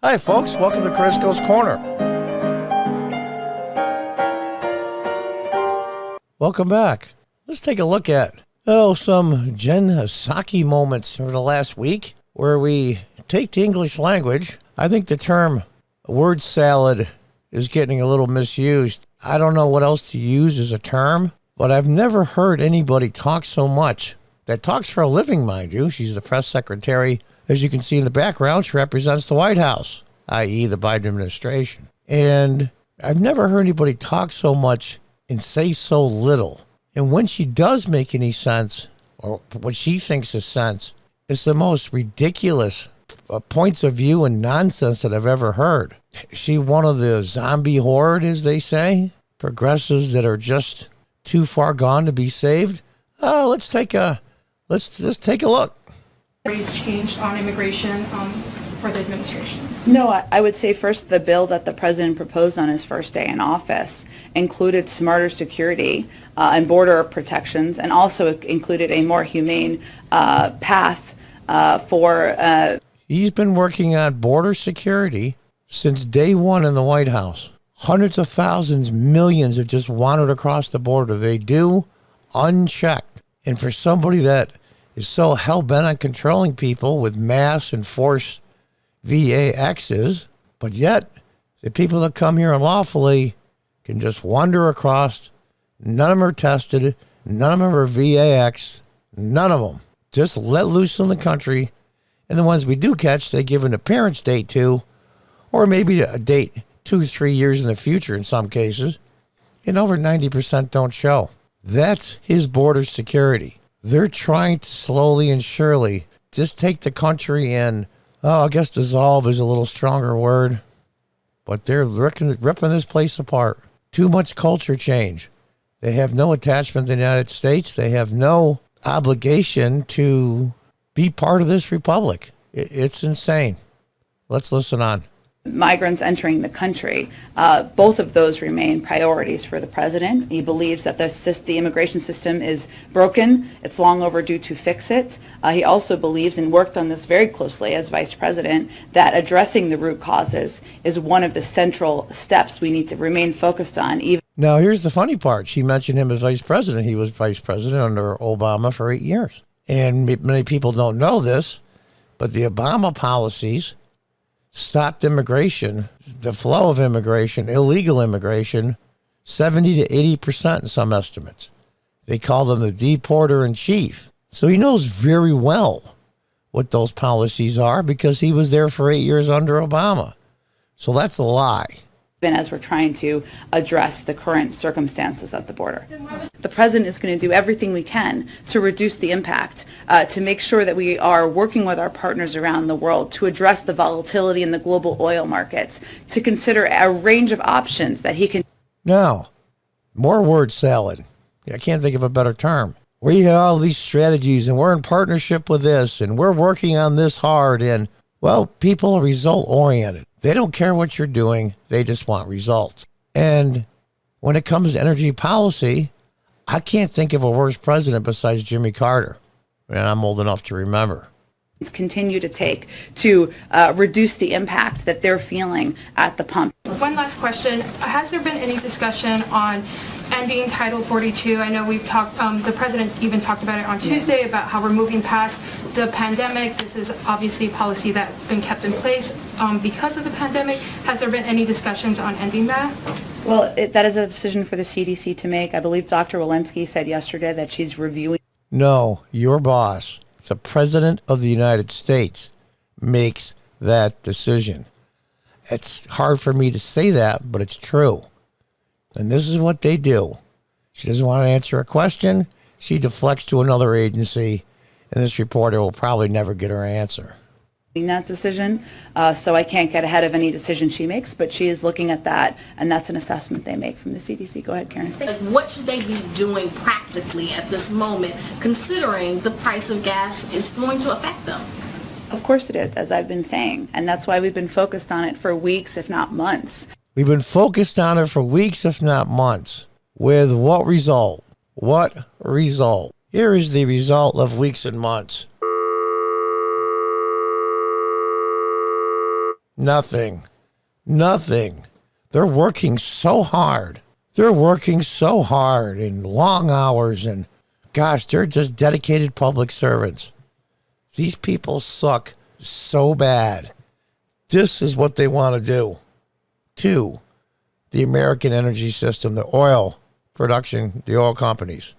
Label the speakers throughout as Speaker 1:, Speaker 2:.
Speaker 1: Hi, folks. Welcome to Crisco's Corner. Welcome back. Let's take a look at, some Psaki moments over the last week where we take the English language. I think the term word salad is getting a little misused. I don't know what else to use as a term, but I've never heard anybody talk so much. That talks for a living, mind you. She's the press secretary. As you can see in the background, she represents the White House, i.e. the Biden administration. And I've never heard anybody talk so much and say so little. And when she does make any sense, or what she thinks is sense, it's the most ridiculous points of view and nonsense that I've ever heard. Is she one of the zombie horde, as they say? Progressives that are just too far gone to be saved? Let's just take a look.
Speaker 2: Changed on immigration for the administration?
Speaker 3: No, I would say first the bill that the president proposed on his first day in office included smarter security and border protections, and also included a more humane path for...
Speaker 1: He's been working on border security since day one in the White House. Hundreds of thousands, millions have just wandered across the border. They do, unchecked. And for somebody that is so hell-bent on controlling people with mass and force VAXs, but yet the people that come here unlawfully can just wander across. None of them are tested. None of them are VAX. None of them. Just let loose in the country. And the ones we do catch, they give an appearance date to, or maybe a date 2-3 years in the future in some cases. And over 90% don't show. That's his border security. They're trying to slowly and surely just take the country and, I guess dissolve is a little stronger word, but they're ripping this place apart. Too much culture change. They have no attachment to the United States. They have no obligation to be part of this republic. It's insane. Let's listen on.
Speaker 3: Migrants entering the country, both of those remain priorities for the president. He believes that the immigration system is broken. It's long overdue to fix it. He also believes, and worked on this very closely as vice president, that addressing the root causes is one of the central steps we need to remain focused on.
Speaker 1: Now, here's the funny part. She mentioned him as vice president. He was vice president under Obama for 8 years. And many people don't know this, but the Obama policies stopped immigration, the flow of immigration, illegal immigration, 70 to 80% in some estimates. They call them the deporter in chief. So he knows very well what those policies are because he was there for 8 years under Obama. So that's a lie.
Speaker 3: As we're trying to address the current circumstances at the border. The president is going to do everything we can to reduce the impact, to make sure that we are working with our partners around the world to address the volatility in the global oil markets, to consider a range of options that he can...
Speaker 1: Now, more word salad. I can't think of a better term. We have all these strategies and we're in partnership with this and we're working on this hard and, well, people are result-oriented. They don't care what you're doing. They just want results. And when it comes to energy policy, I can't think of a worse president besides Jimmy Carter. And I'm old enough to remember.
Speaker 3: Continue to take to reduce the impact that they're feeling at the pump.
Speaker 2: One last question. Has there been any discussion on ending Title 42? I know we've talked, the president even talked about it on Tuesday about how we're moving past the pandemic. This is obviously a policy that's been kept in place because of the pandemic. Has there been any discussions on ending that?
Speaker 3: Well, that is a decision for the CDC to make. I believe Dr. Walensky said yesterday that she's reviewing.
Speaker 1: No, your boss, the president of the United States, makes that decision. It's hard for me to say that, but it's true. And this is what they do. She doesn't want to answer a question. She deflects to another agency, and this reporter will probably never get her answer.
Speaker 3: That decision, so I can't get ahead of any decision she makes, but she is looking at that, and that's an assessment they make from the CDC. Go ahead, Karen.
Speaker 4: What should they be doing practically at this moment, considering the price of gas is going to affect them?
Speaker 3: Of course it is, as I've been saying, and that's why we've been focused on it for weeks, if not months.
Speaker 1: We've been focused on it for weeks, if not months. With what result? What result? Here is the result of weeks and months. Nothing. Nothing. They're working so hard. They're working so hard in long hours, and gosh, they're just dedicated public servants. These people suck so bad. This is what they want to do to the American energy system, the oil production, the oil companies.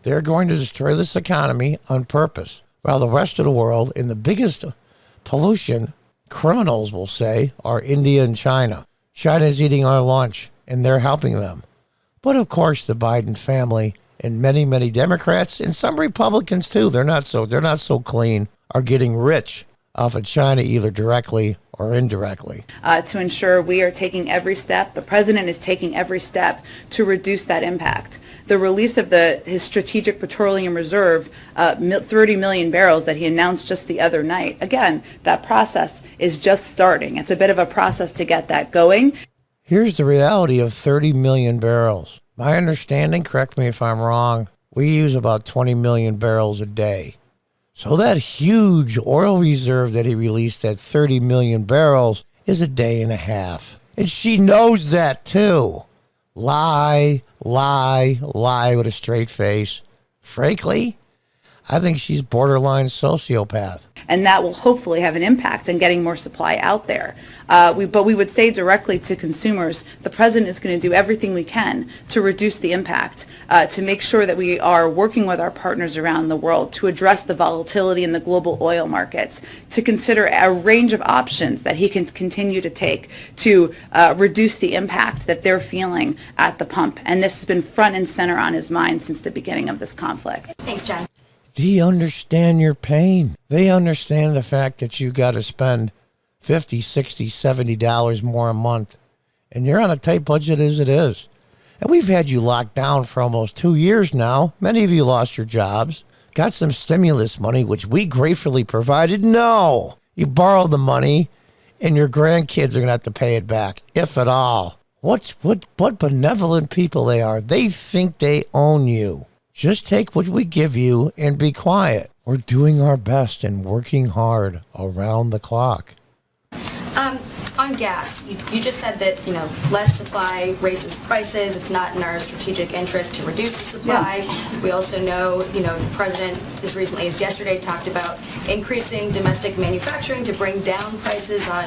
Speaker 1: They're going to destroy this economy on purpose, while the rest of the world, in the biggest pollution, criminals will say, are India and China. China's eating our lunch, and they're helping them. But of course, the Biden family and many, many Democrats and some Republicans too, they're not so clean, are getting rich off of China either directly or indirectly.
Speaker 3: To ensure we are taking every step, the president is taking every step to reduce that impact. The release of his strategic petroleum reserve, 30 million barrels that he announced just the other night. Again, that process is just starting. It's a bit of a process to get that going.
Speaker 1: Here's the reality of 30 million barrels. My understanding, correct me if I'm wrong, we use about 20 million barrels a day. So that huge oil reserve that he released at 30 million barrels is a day and a half. And she knows that too. Lie, lie, lie with a straight face. Frankly, I think she's borderline sociopath.
Speaker 3: And that will hopefully have an impact on getting more supply out there. But we would say directly to consumers, the president is going to do everything we can to reduce the impact, to make sure that we are working with our partners around the world to address the volatility in the global oil markets, to consider a range of options that he can continue to take to reduce the impact that they're feeling at the pump. And this has been front and center on his mind since the beginning of this conflict.
Speaker 4: Thanks, Jen.
Speaker 1: They understand your pain. They understand the fact that you got to spend $50, $60, $70 more a month. And you're on a tight budget as it is. And we've had you locked down for almost 2 years now. Many of you lost your jobs. Got some stimulus money, which we gratefully provided. No. You borrowed the money, and your grandkids are going to have to pay it back, if at all. What benevolent people they are. They think they own you. Just take what we give you and be quiet. We're doing our best and working hard around the clock.
Speaker 5: On gas, you just said that, less supply raises prices. It's not in our strategic interest to reduce the supply. Yeah. We also know, the president as recently as yesterday talked about increasing domestic manufacturing to bring down prices on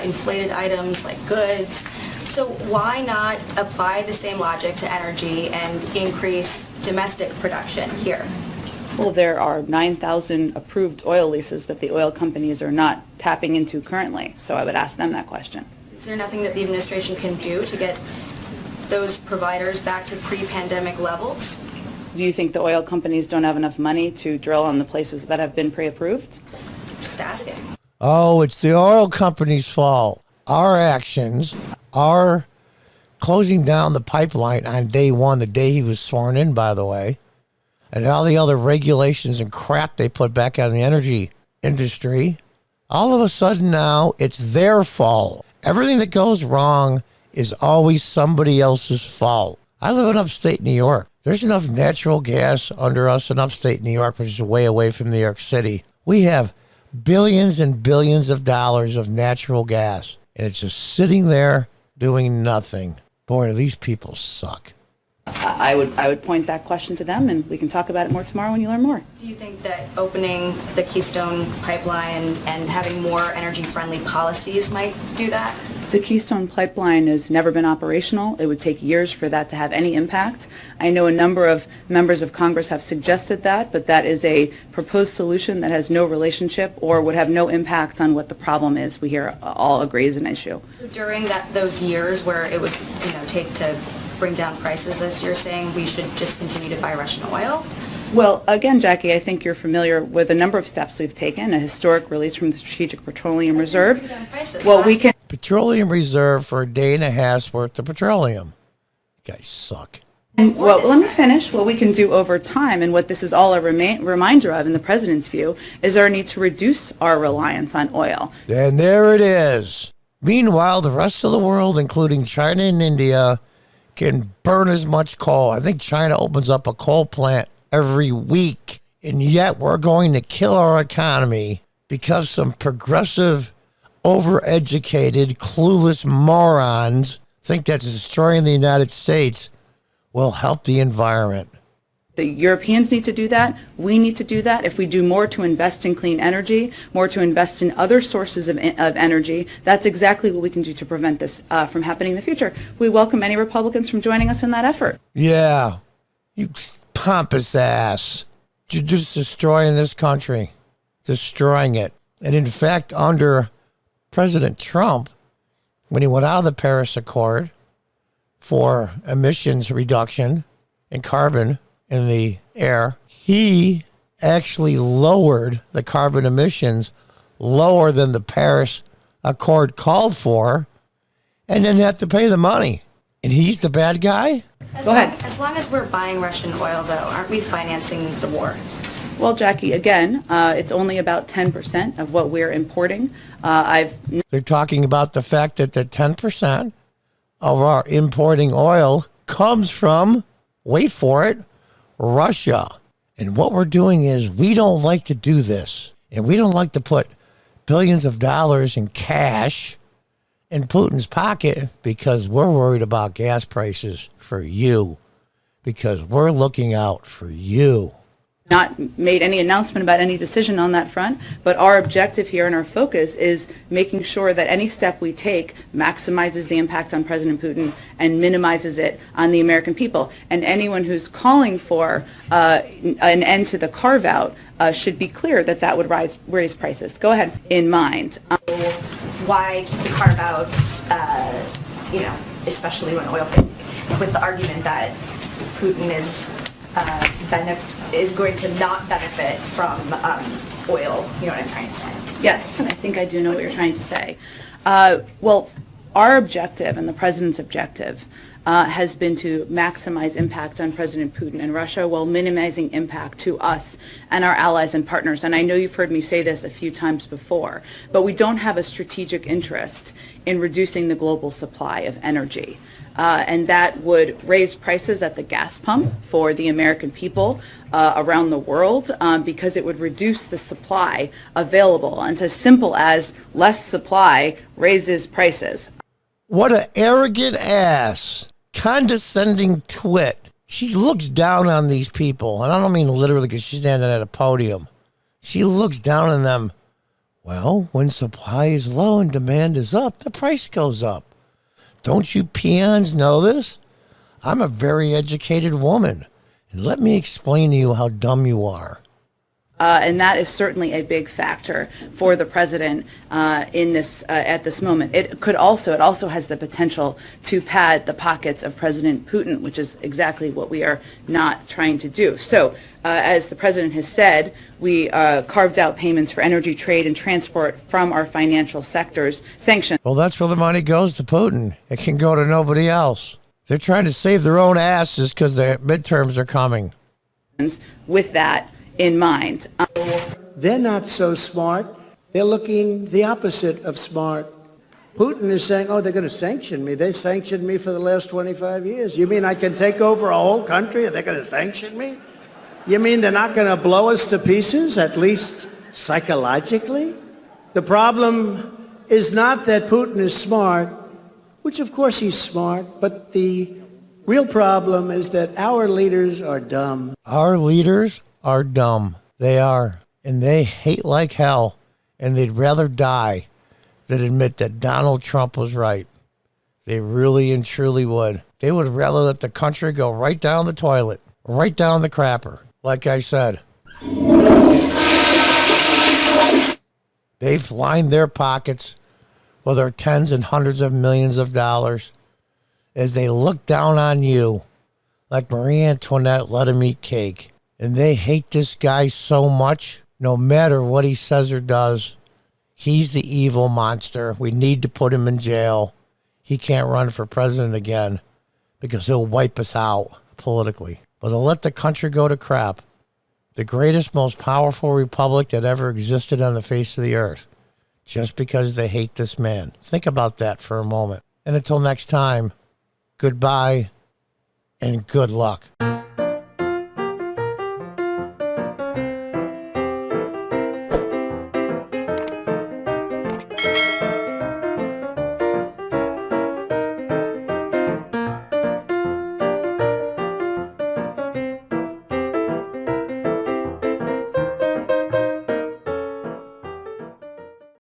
Speaker 5: inflated items like goods. So why not apply the same logic to energy and increase domestic production here?
Speaker 3: Well, there are 9,000 approved oil leases that the oil companies are not tapping into currently, so I would ask them that question.
Speaker 5: Is there nothing that the administration can do to get those providers back to pre-pandemic levels?
Speaker 3: Do you think the oil companies don't have enough money to drill on the places that have been pre-approved?
Speaker 5: Just asking.
Speaker 1: Oh, it's the oil companies' fault. Our actions, our closing down the pipeline on day one, the day he was sworn in, by the way, and all the other regulations and crap they put back on the energy industry, all of a sudden now it's their fault. Everything that goes wrong is always somebody else's fault. I live in upstate New York. There's enough natural gas under us in upstate New York, which is way away from New York City. We have billions and billions of dollars of natural gas, and it's just sitting there doing nothing. Boy, do these people suck.
Speaker 3: I would point that question to them, and we can talk about it more tomorrow when you learn more.
Speaker 5: Do you think that opening the Keystone pipeline and having more energy-friendly policies might do that?
Speaker 3: The Keystone pipeline has never been operational. It would take years for that to have any impact. I know a number of members of Congress have suggested that, but that is a proposed solution that has no relationship or would have no impact on what the problem is. We here all agree is an issue.
Speaker 5: During those years where it would take to bring down prices, as you're saying, we should just continue to buy Russian oil?
Speaker 3: Well, again, Jackie, I think you're familiar with a number of steps we've taken, a historic release from the Strategic Petroleum Reserve. Well, we can...
Speaker 1: Petroleum reserve for a day and a half's worth of petroleum. You guys suck.
Speaker 3: Well, let me finish. What we can do over time, and what this is all a reminder of in the president's view, is our need to reduce our reliance on oil.
Speaker 1: And there it is. Meanwhile, the rest of the world, including China and India, can burn as much coal. I think China opens up a coal plant every week. And yet we're going to kill our economy because some progressive, overeducated, clueless morons think that destroying the United States will help the environment.
Speaker 3: The Europeans need to do that. We need to do that. If we do more to invest in clean energy, more to invest in other sources of energy, that's exactly what we can do to prevent this from happening in the future. We welcome any Republicans from joining us in that effort.
Speaker 1: Yeah, you pompous ass. You're just destroying this country, destroying it. And in fact, under President Trump, when he went out of the Paris Accord for emissions reduction and carbon in the air, he actually lowered the carbon emissions lower than the Paris Accord called for and didn't have to pay the money. And he's the bad guy?
Speaker 3: Go ahead.
Speaker 5: As long as we're buying Russian oil, though, aren't we financing the war?
Speaker 3: Well, Jackie, again, it's only about 10% of what we're importing.
Speaker 1: They're talking about the fact that the 10% of our importing oil comes from, wait for it, Russia. And what we're doing is we don't like to do this. And we don't like to put billions of dollars in cash in Putin's pocket because we're worried about gas prices for you. Because we're looking out for you.
Speaker 3: Not made any announcement about any decision on that front, but our objective here and our focus is making sure that any step we take maximizes the impact on President Putin and minimizes it on the American people. And anyone who's calling for an end to the carve-out should be clear that that would raise prices. Go ahead. In mind.
Speaker 5: Why keep the carve-out, especially when oil, with the argument that Putin is going to not benefit from oil, you know what I'm trying to say?
Speaker 3: Yes, I think I do know what you're trying to say. Well, our objective and the president's objective has been to maximize impact on President Putin and Russia while minimizing impact to us and our allies and partners. And I know you've heard me say this a few times before, but we don't have a strategic interest in reducing the global supply of energy. And that would raise prices at the gas pump for the American people around the world because it would reduce the supply available. And it's as simple as less supply raises prices.
Speaker 1: What an arrogant ass, condescending twit. She looks down on these people. And I don't mean literally because she's standing at a podium. She looks down on them. Well, when supply is low and demand is up, the price goes up. Don't you peons know this? I'm a very educated woman. And let me explain to you how dumb you are.
Speaker 3: And that is certainly a big factor for the president in this at this moment. It also has the potential to pad the pockets of President Putin, which is exactly what we are not trying to do. So, as the president has said, we carved out payments for energy, trade, and transport from our financial sectors sanctions.
Speaker 1: Well, that's where the money goes to Putin. It can go to nobody else. They're trying to save their own asses because the midterms are coming.
Speaker 3: With that in mind.
Speaker 6: They're not so smart. They're looking the opposite of smart. Putin is saying, oh, they're going to sanction me. They sanctioned me for the last 25 years. You mean I can take over a whole country and they're going to sanction me? You mean they're not going to blow us to pieces, at least psychologically? The problem is not that Putin is smart, which of course he's smart, but the real problem is that our leaders are dumb.
Speaker 1: Our leaders are dumb. They are. And they hate like hell. And they'd rather die than admit that Donald Trump was right. They really and truly would. They would rather let the country go right down the toilet, right down the crapper. Like I said. They've lined their pockets with their tens and hundreds of millions of dollars as they look down on you like Marie Antoinette let him eat cake. And they hate this guy so much, no matter what he says or does. He's the evil monster. We need to put him in jail. He can't run for president again because he'll wipe us out politically. But they'll let the country go to crap. The greatest, most powerful republic that ever existed on the face of the earth. Just because they hate this man. Think about that for a moment. And until next time, goodbye and good luck.